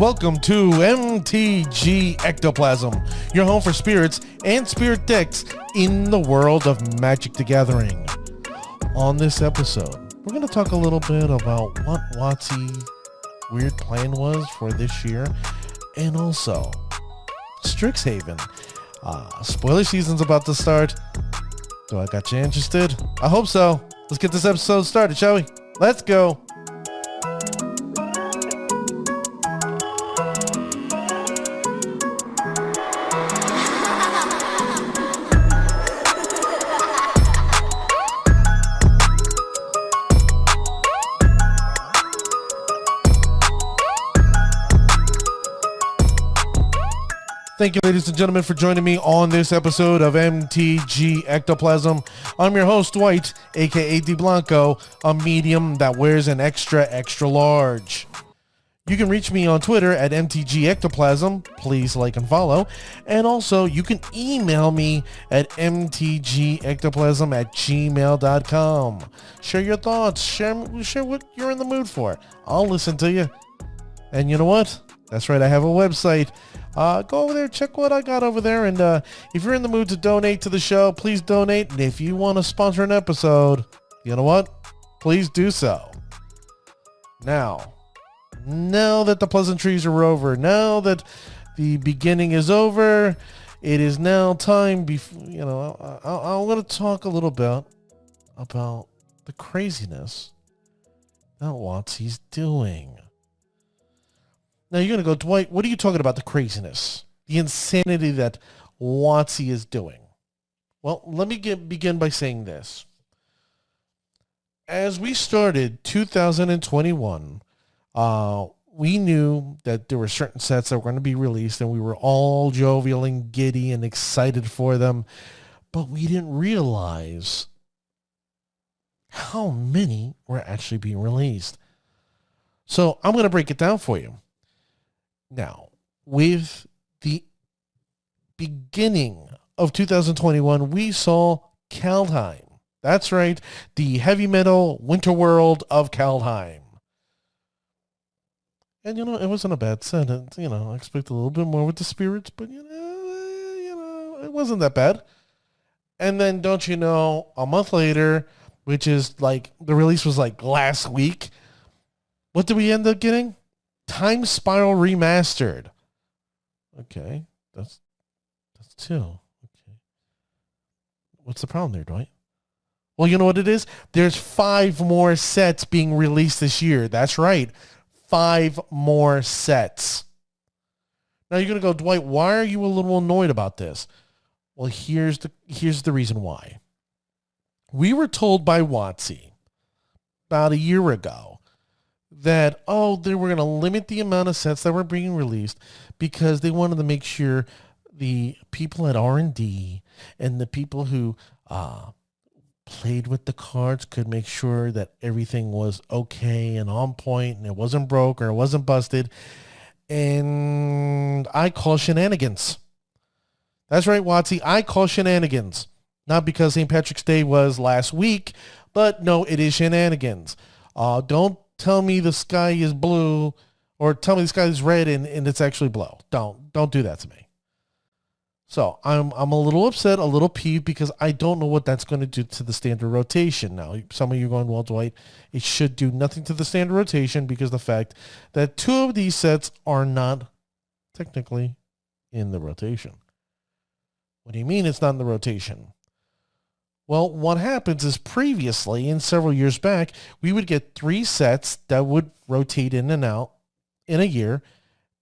Welcome to MTG Ectoplasm, your home for spirits and spirit decks in the world of Magic the Gathering. On this episode, we're going to talk a little bit about what WotC's weird plan was for this year, and also Strixhaven. Spoiler season's about to start. Do I got you interested? I hope so. Let's get this episode started, shall we? Let's go. Thank you, ladies and gentlemen, for joining me on this episode of MTG Ectoplasm. I'm your host, Dwight, aka Di Blanco, a medium that wears an extra large. You can reach me on Twitter at MTG Ectoplasm. Please like and follow. And also, you can email me at mtgectoplasm@gmail.com. Share your thoughts. Share what you're in the mood for. I'll listen to you. And you know what? That's right, I have a website. Go over there, check what I got over there, and if you're in the mood to donate to the show, please donate. And if you want to sponsor an episode, you know what? Please do so. Now that the pleasantries are over, now that the beginning is over, it is now time. I'm going to talk a little bit about the craziness that WotC's doing. Now you're going to go, Dwight, what are you talking about, the craziness, the insanity that WotC is doing? Well, let me begin by saying this. As we started 2021, we knew that there were certain sets that were going to be released, and we were all jovial and giddy and excited for them, but we didn't realize how many were actually being released. So I'm going to break it down for you. Now, with the beginning of 2021, we saw Kaldheim. That's right, the heavy metal winter world of Kaldheim. And, it wasn't a bad set. I expected a little bit more with the spirits, but, it wasn't that bad. And then, don't you know, a month later, which is like, the release was like last week, what did we end up getting? Time Spiral Remastered. Okay, that's two. Okay, what's the problem there, Dwight? Well, you know what it is? There's 5 more sets being released this year. That's right, 5 more sets. Now you're gonna go, Dwight, why are you a little annoyed about this? Well, here's the reason why. We were told by WotC about a year ago that, they were going to limit the amount of sets that were being released because they wanted to make sure the people at R&D and the people who played with the cards could make sure that everything was okay and on point and it wasn't broke or it wasn't busted. And I call shenanigans. That's right, WotC. I call shenanigans. Not because St. Patrick's Day was last week, but no, it is shenanigans. Don't tell me the sky is blue, or tell me the sky is red and it's actually blue. Don't do that to me. So I'm a little upset, a little peeved, because I don't know what that's going to do to the standard rotation. Now, some of you are going, well, Dwight, it should do nothing to the standard rotation because the fact that 2 of these sets are not technically in the rotation. What do you mean it's not in the rotation? Well, what happens is previously, in several years back, we would get 3 sets that would rotate in and out in a year,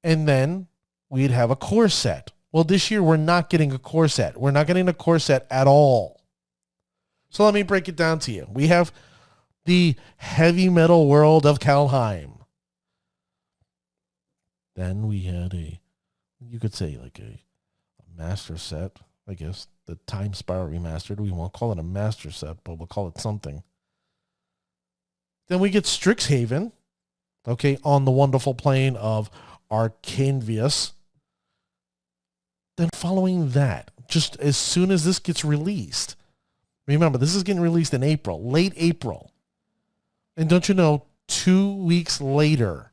and then we'd have a core set. Well, this year, we're not getting a core set. We're not getting a core set at all. So let me break it down to you. We have the heavy metal world of Kaldheim. Then we had you could say like a master set, I guess. The Time Spiral Remastered. We won't call it a master set, but we'll call it something. Then we get Strixhaven, okay, on the wonderful plane of Arcanvius. Then following that, just as soon as this gets released, remember, this is getting released in April, late April. And don't you know, 2 weeks later,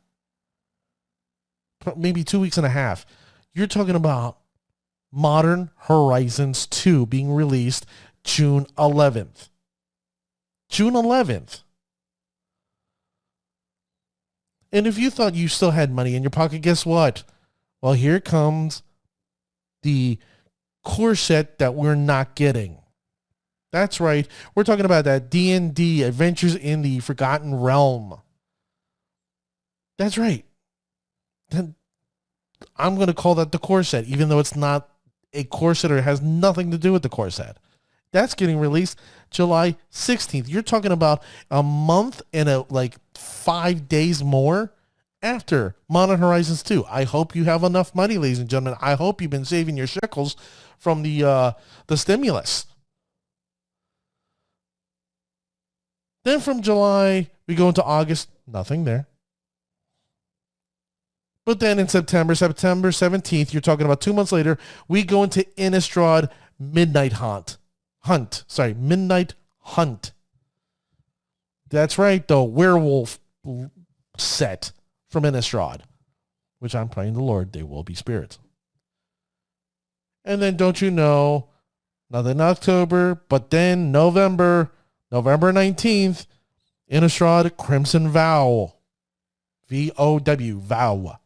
maybe 2 weeks and a half. You're talking about Modern Horizons 2 being released June 11th. June 11th. And if you thought you still had money in your pocket, guess what? Well, here comes the core set that we're not getting. That's right. We're talking about that D&D Adventures in the Forgotten Realm. That's right. I'm going to call that the core set, even though it's not a core set or it has nothing to do with the core set. That's getting released July 16th. You're talking about a month and 5 days more after Modern Horizons 2. I hope you have enough money, ladies and gentlemen. I hope you've been saving your shekels from the stimulus. Then from July, we go into August. Nothing there. But then in September 17th, you're talking about 2 months later, we go into Innistrad Midnight Hunt. Midnight Hunt. That's right, the werewolf set from Innistrad, which I'm praying the Lord they will be spirits. And then don't you know, nothing in October, but then November 19th, Innistrad Crimson Vow. V-O-W, Vow.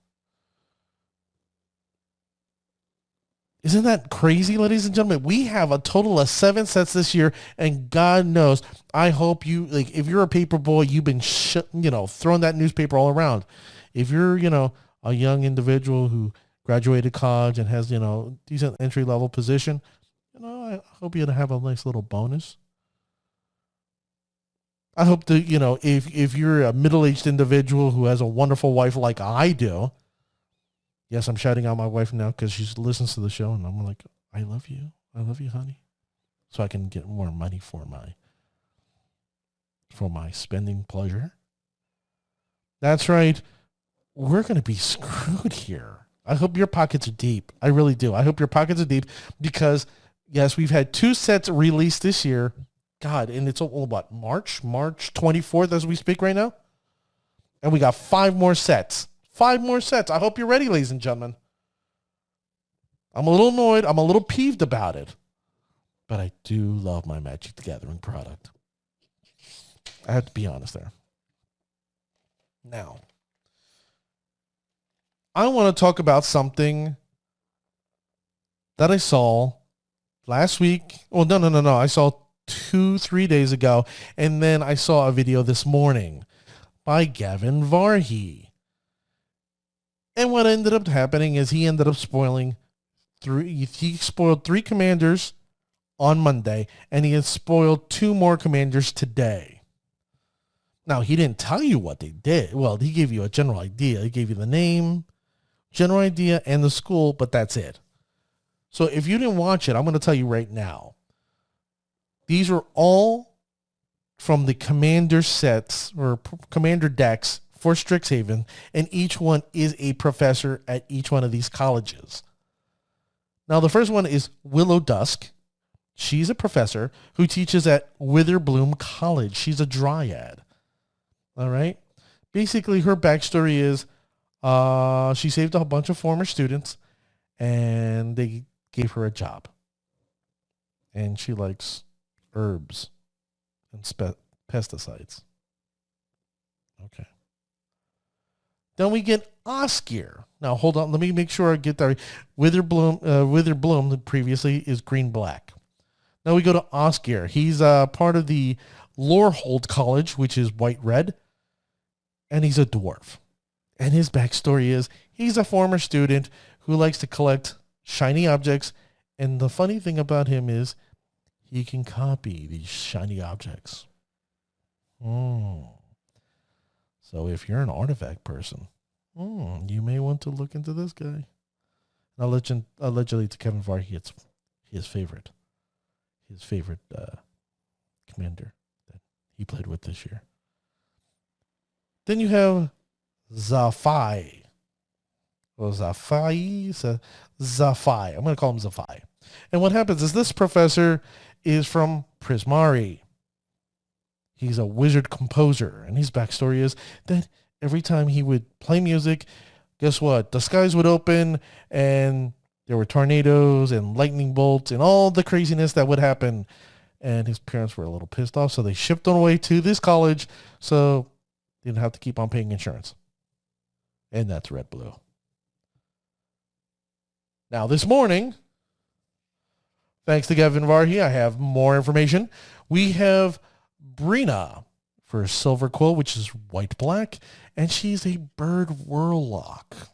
Isn't that crazy, ladies and gentlemen? We have a total of 7 sets this year, and God knows, I hope you, if you're a paper boy, you've been, throwing that newspaper all around. If you're, a young individual who graduated college and has, decent entry-level position, I hope you're going to have a nice little bonus. I hope that, if you're a middle-aged individual who has a wonderful wife like I do. Yes, I'm shouting out my wife now because she listens to the show, and I'm like, I love you, honey. So I can get more money for my spending pleasure. That's right. We're going to be screwed here. I hope your pockets are deep. I really do. I hope your pockets are deep because, yes, we've had 2 sets released this year. God, and it's all about March 24th as we speak right now. And we got 5 more sets. 5 more sets. I hope you're ready, ladies and gentlemen. I'm a little annoyed. I'm a little peeved about it. But I do love my Magic the Gathering product. I have to be honest there. Now, I want to talk about something that I saw last week. Well, no. I saw 2-3 days ago. And then I saw a video this morning by Gavin Varhey. And what ended up happening is he ended up spoiling 3. He spoiled 3 commanders on Monday, and he has spoiled 2 more commanders today. Now, he didn't tell you what they did. Well, he gave you a general idea. He gave you the name, general idea, and the school, but that's it. So if you didn't watch it, I'm going to tell you right now. These are all from the commander sets or commander decks for Strixhaven, and each one is a professor at each one of these colleges. Now, the first one is Willow Dusk. She's a professor who teaches at Witherbloom College. She's a dryad. All right? Basically, her backstory is she saved a bunch of former students, and they gave her a job. And she likes herbs and pesticides. Okay. Then we get Oscar. Now, hold on. Let me make sure I get that right. Witherbloom previously is green-black. Now we go to Oscar. He's part of the Lorehold College, which is white-red. And he's a dwarf. And his backstory is he's a former student who likes to collect shiny objects. And the funny thing about him is he can copy these shiny objects. So if you're an artifact person, you may want to look into this guy. Allegedly to Kevin Varhey, it's his favorite commander that he played with this year. Then you have Zafai. Well, Zafai. I'm going to call him Zafai. And what happens is this professor is from Prismari. He's a wizard composer, and his backstory is that every time he would play music, guess what? The skies would open and there were tornadoes and lightning bolts and all the craziness that would happen. And his parents were a little pissed off, so they shipped him away to this college so they didn't have to keep on paying insurance. And that's Red Blue. Now this morning, thanks to Gavin Varhey, I have more information. We have Brina for Silver Quill, which is white-black, and she's a bird warlock.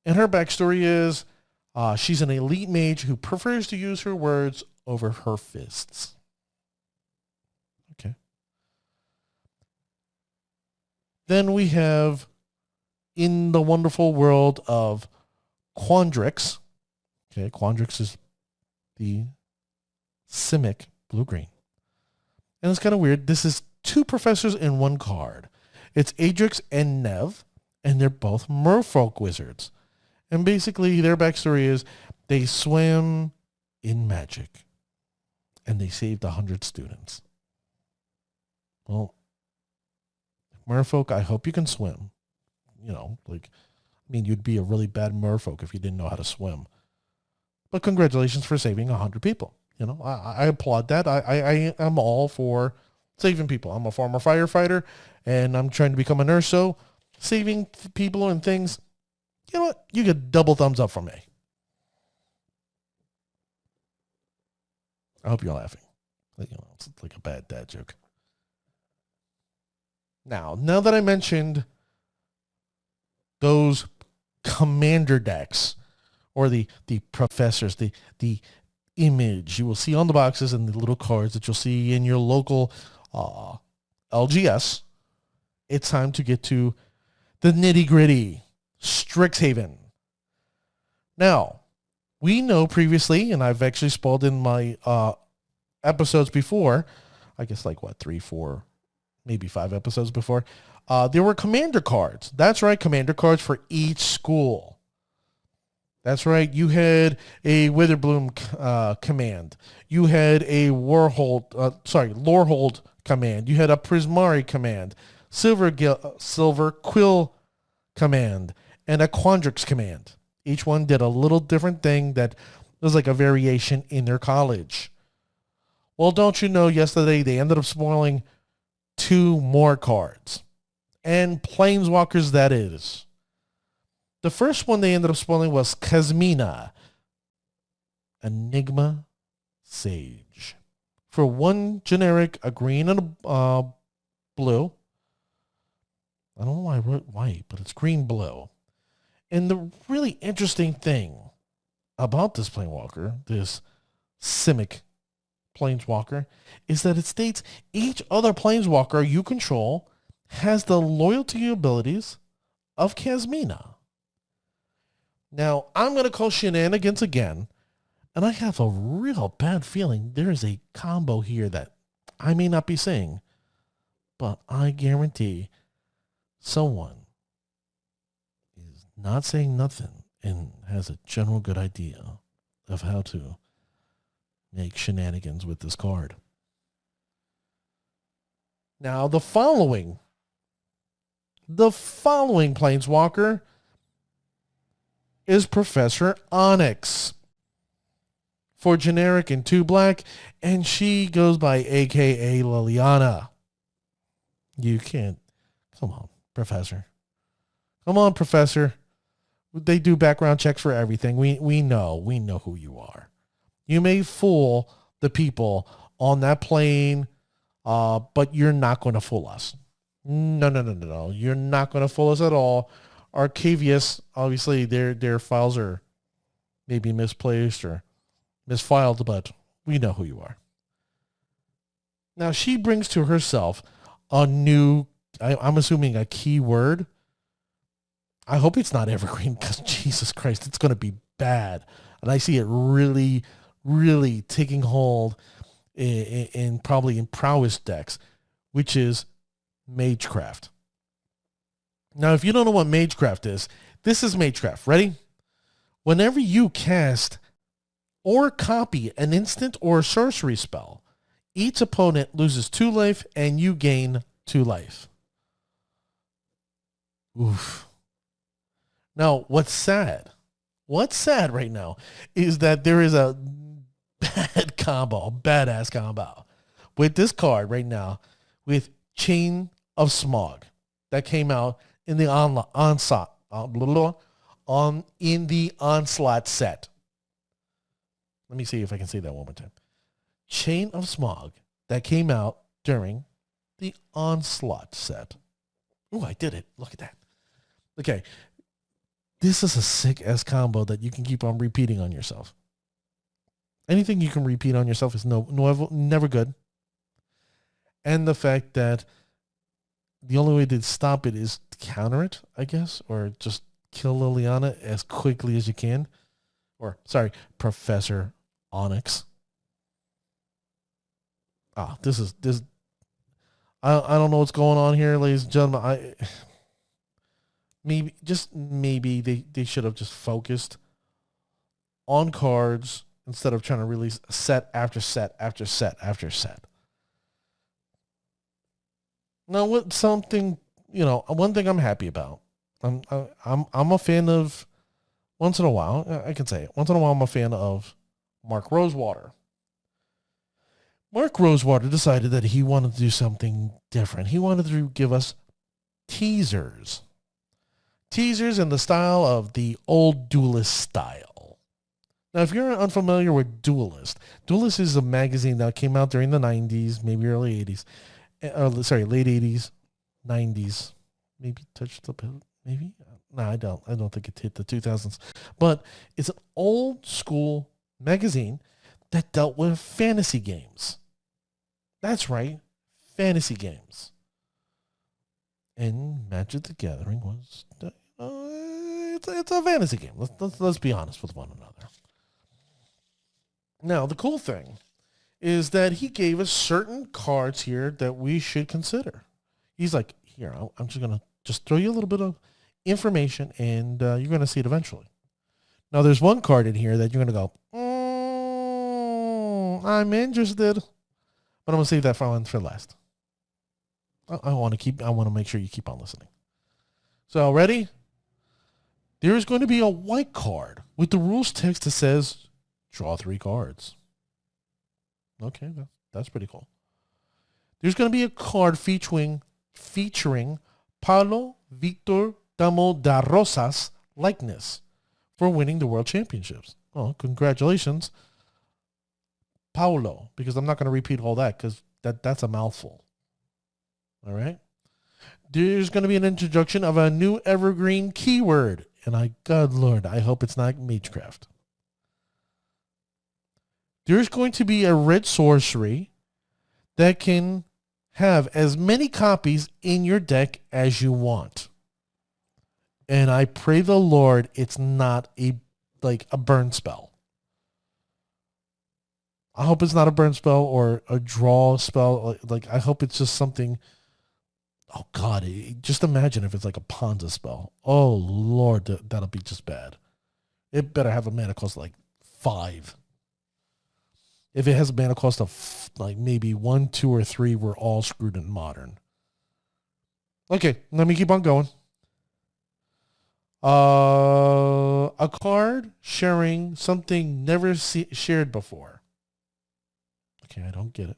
And her backstory is she's an elite mage who prefers to use her words over her fists. Okay. Then we have in the wonderful world of Quandrix. Okay, Quandrix is the Simic blue-green. And it's kind of weird. This is two professors in one card. It's Adrix and Nev, and they're both merfolk wizards. And basically their backstory is they swim in magic. And they saved 100 students. Well, merfolk, I hope you can swim. You know, like, I mean, you'd be a really bad merfolk if you didn't know how to swim. But congratulations for saving 100 people. You know, I applaud that. I am all for saving people. I'm a former firefighter, and I'm trying to become a nurse, so saving people and things, you know what? You get double thumbs up from me. I hope you're laughing. You know, it's like a bad dad joke. Now that I mentioned those commander decks, or the professors, the image you will see on the boxes and the little cards that you'll see in your local LGS, it's time to get to the nitty-gritty. Strixhaven. Now, we know previously, and I've actually spoiled in my episodes before, I guess like 3, 4, maybe 5 episodes before, there were commander cards. That's right, commander cards for each school. That's right, you had a Witherbloom command. You had a Lorehold command. You had a Prismari command, Silver Quill command, and a Quandrix command. Each one did a little different thing that was like a variation in their college. Well, don't you know, yesterday they ended up spoiling 2 more cards. And Planeswalkers, that is. The first one they ended up spoiling was Kasmina, Enigma Sage. For 1 generic, a green and a blue. I don't know why I wrote white, but it's green-blue. And the really interesting thing about this Planeswalker, this Simic Planeswalker, is that it states each other Planeswalker you control has the loyalty abilities of Kasmina. Now, I'm going to call shenanigans again, and I have a real bad feeling there is a combo here that I may not be saying, but I guarantee someone is not saying nothing and has a general good idea of how to make shenanigans with this card. Now, the following Planeswalker is Professor Onyx. For generic and 2 black, and she goes by AKA Liliana. You can't. Come on, Professor. Come on, Professor. They do background checks for everything. We know who you are. You may fool the people on that plane, but you're not going to fool us. No. You're not going to fool us at all. Arcavius, obviously, their files are maybe misplaced or misfiled, but we know who you are. Now, she brings to herself a new, I'm assuming a keyword. I hope it's not evergreen, because Jesus Christ, it's going to be bad. And I see it really, really taking hold in probably in prowess decks, which is Magecraft. Now, if you don't know what Magecraft is, this is Magecraft. Ready? Whenever you cast or copy an instant or sorcery spell, each opponent loses 2 life and you gain 2 life. Oof. Now, what's sad right now is that there is a badass combo with this card right now with Chain of Smog that came out in the onslaught set. Let me see if I can say that one more time. Chain of Smog that came out during the onslaught set. Oh, I did it. Look at that. Okay. This is a sick ass combo that you can keep on repeating on yourself. Anything you can repeat on yourself is never good. And the fact that the only way to stop it is to counter it, I guess, or just kill Liliana as quickly as you can. Or, sorry, Professor Onyx. This. I don't know what's going on here, ladies and gentlemen. Maybe they should have just focused on cards instead of trying to release set after set after set after set. Now, one thing I'm happy about. I'm a fan of, once in a while, I can say it. Once in a while, I'm a fan of Mark Rosewater. Mark Rosewater decided that he wanted to do something different. He wanted to give us teasers. Teasers in the style of the old Duelist style. Now, if you're unfamiliar with Duelist is a magazine that came out during the 90s, maybe early 80s. Late 80s, 90s. Maybe touched up, maybe? No, I don't think it hit the 2000s. But it's an old school magazine that dealt with fantasy games. That's right, fantasy games. And Magic the Gathering was, it's a fantasy game. Let's be honest with one another. Now, the cool thing is that he gave us certain cards here that we should consider. He's like, here, I'm just going to throw you a little bit of information, and you're going to see it eventually. Now, there's one card in here that you're going to go, I'm interested, but I'm going to save that for last. I want to make sure you keep on listening. So, ready? There is going to be a white card with the rules text that says, draw 3 cards. Okay, that's pretty cool. There's going to be a card featuring Paulo Victor Damo da Rosa's likeness for winning the World Championships. Oh, congratulations, Paulo, because I'm not going to repeat all that because that's a mouthful. All right? There's going to be an introduction of a new evergreen keyword, and God Lord, I hope it's not Magecraft. There's going to be a red sorcery that can have as many copies in your deck as you want. And I pray the Lord it's not a burn spell. I hope it's not a burn spell or a draw spell. I hope it's just something. Oh God, just imagine if it's like a Ponza spell. Oh Lord, that'll be just bad. It better have a mana cost 5. If it has a mana cost of maybe 1, 2, or 3, we're all screwed in Modern. Okay, let me keep on going. A card sharing something never shared before. Okay, I don't get it.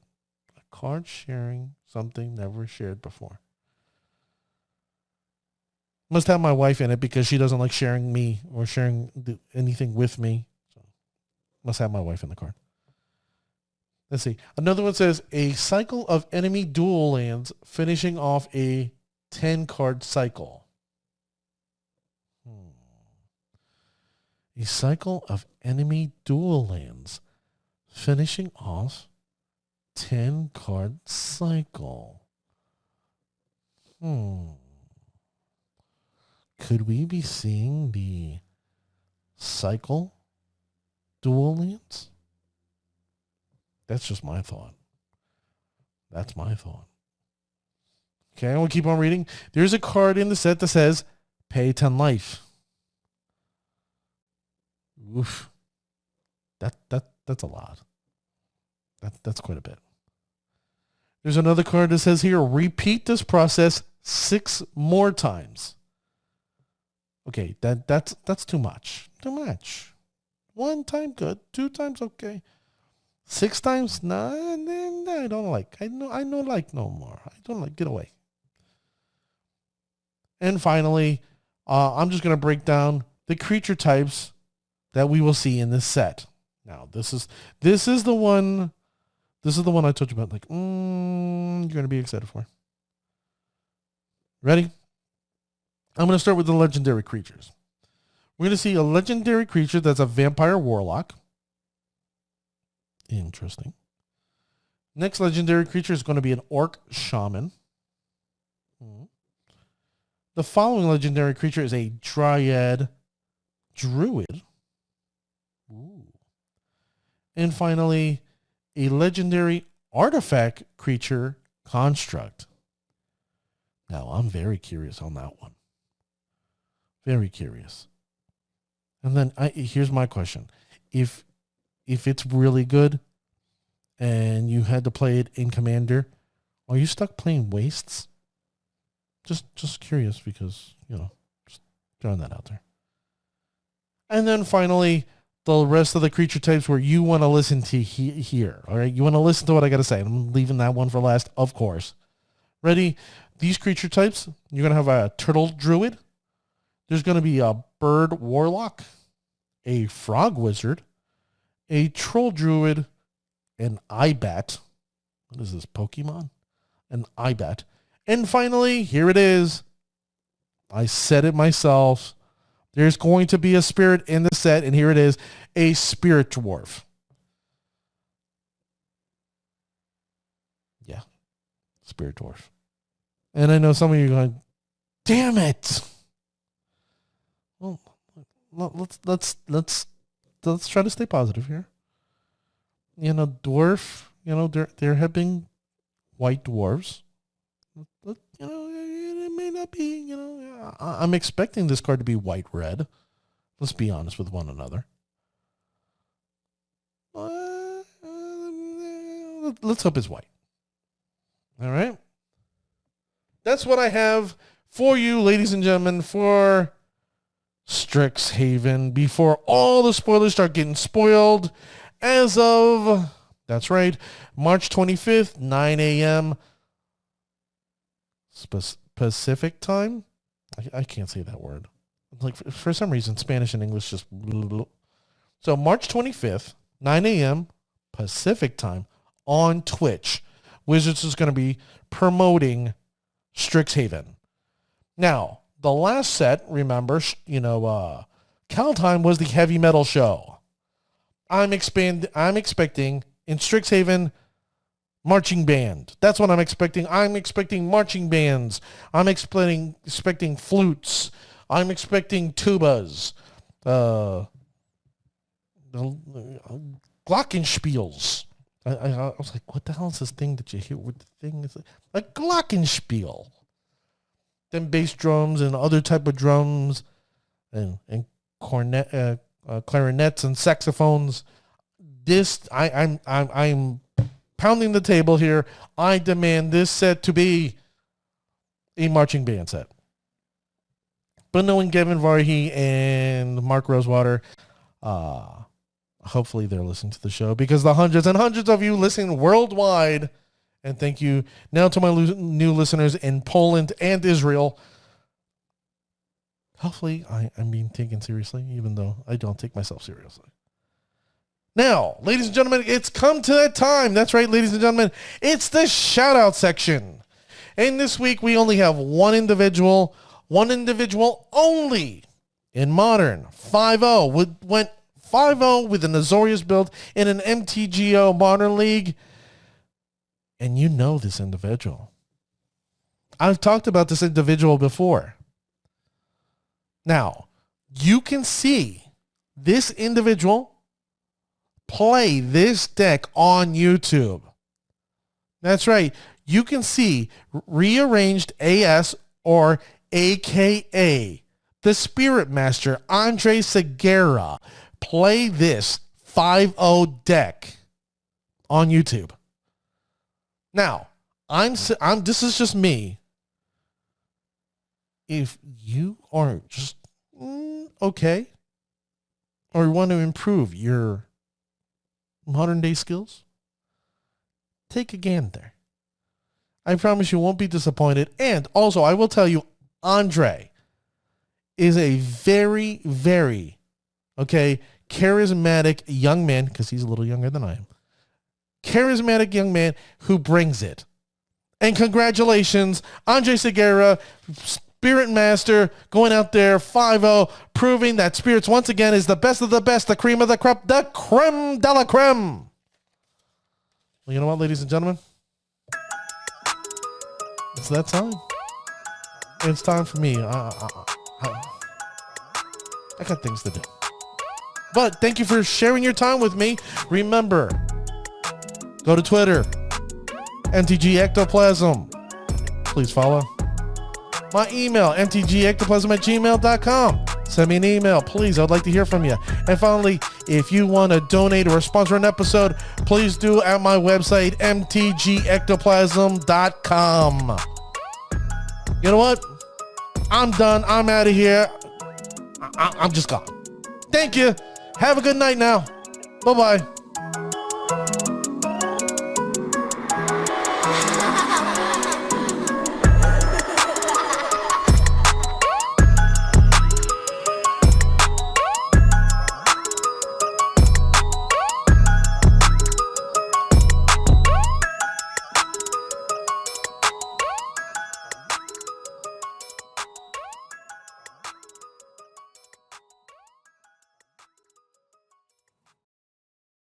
A card sharing something never shared before. Must have my wife in it because she doesn't like sharing me or sharing anything with me. So must have my wife in the card. Let's see. Another one says a cycle of enemy dual lands finishing off a 10-card cycle. A cycle of enemy dual lands finishing off 10-card cycle. Could we be seeing the cycle dual lands? That's just my thought. That's my thought. Okay, we'll keep on reading. There's a card in the set that says, pay 10 life. Oof. That's a lot. That's quite a bit. There's another card that says here, repeat this process 6 more times. Okay, that's too much. Too much. 1 time good, 2 times okay. 6 times nah, I don't like. I don't like no more. I don't like. Get away. And finally, I'm just gonna break down the creature types that we will see in this set. Now, this is the one. This is the one I told you about. Like, you're gonna be excited for. Ready? I'm gonna start with the legendary creatures. We're gonna see a legendary creature that's a vampire warlock. Interesting. Next legendary creature is going to be an orc shaman. The following legendary creature is a dryad druid. Ooh. And finally, a legendary artifact creature construct. Now, I'm very curious on that one. Very curious. And then here's my question. If it's really good and you had to play it in Commander, are you stuck playing Wastes? Just curious because, just throwing that out there. And then finally, the rest of the creature types where you want to listen to here. All right, you want to listen to what I got to say. I'm leaving that one for last, of course. Ready? These creature types, you're going to have a turtle druid. There's going to be a bird warlock, a frog wizard, a troll druid, an Ibat. What is this, Pokemon? An Ibat. And finally, here it is. I said it myself. There's going to be a spirit in the set, and here it is, a spirit dwarf. Yeah, spirit dwarf. And I know some of you are going, damn it. Well, let's try to stay positive here. Dwarf, there have been white dwarves. But, it may not be, I'm expecting this card to be white-red. Let's be honest with one another. Let's hope it's white. All right? That's what I have for you, ladies and gentlemen, for Strixhaven before all the spoilers start getting spoiled as of, that's right, March 25th, 9 a.m. Pacific time. I can't say that word. Like for some reason, Spanish and English just. So March 25th, 9 a.m. Pacific time on Twitch. Wizards is going to be promoting Strixhaven. Now, the last set, remember, Kaldheim was the heavy metal show. I'm expecting in Strixhaven marching band. That's what I'm expecting. I'm expecting marching bands. I'm expecting flutes. I'm expecting tubas. Glockenspiels. I was like, what the hell is this thing that you hear with the thing? Is a glockenspiel. Then bass drums and other type of drums and clarinets and saxophones. I'm pounding the table here. I demand this set to be a marching band set. But knowing Gavin Varhey and Mark Rosewater, hopefully they're listening to the show because the hundreds and hundreds of you listening worldwide, and thank you now to my new listeners in Poland and Israel. Hopefully I'm being taken seriously, even though I don't take myself seriously. Now, ladies and gentlemen, it's come to that time. That's right, ladies and gentlemen. It's the shout-out section. And this week, we only have one individual only in Modern. 5-0. Went 5-0 with an Azorius build in an MTGO Modern League. And you know this individual. I've talked about this individual before. Now, you can see this individual play this deck on YouTube. That's right. You can see Rearranged AS or AKA the Spirit Master Andre Segura play this 5-0 deck on YouTube. Now, this is just me. If you are just okay, or you want to improve your modern day skills, take a gander. I promise you won't be disappointed. And also, I will tell you, Andre is a very, very, charismatic young man, because he's a little younger than I am. Charismatic young man who brings it. And congratulations, Andre Segura, Spirit Master, going out there 5-0, proving that Spirits once again is the best of the best, the cream of the crop, the creme de la creme. Well, you know what, ladies and gentlemen? It's that time. It's time for me. I got things to do. But thank you for sharing your time with me. Remember, go to Twitter, MTG Ectoplasm. Please follow. My email, mtgectoplasm@gmail.com. Send me an email, please. I'd like to hear from you. And finally, if you want to donate or sponsor an episode, please do at my website, mtgectoplasm.com. You know what? I'm done. I'm out of here. I'm just gone. Thank you. Have a good night now. Bye-bye.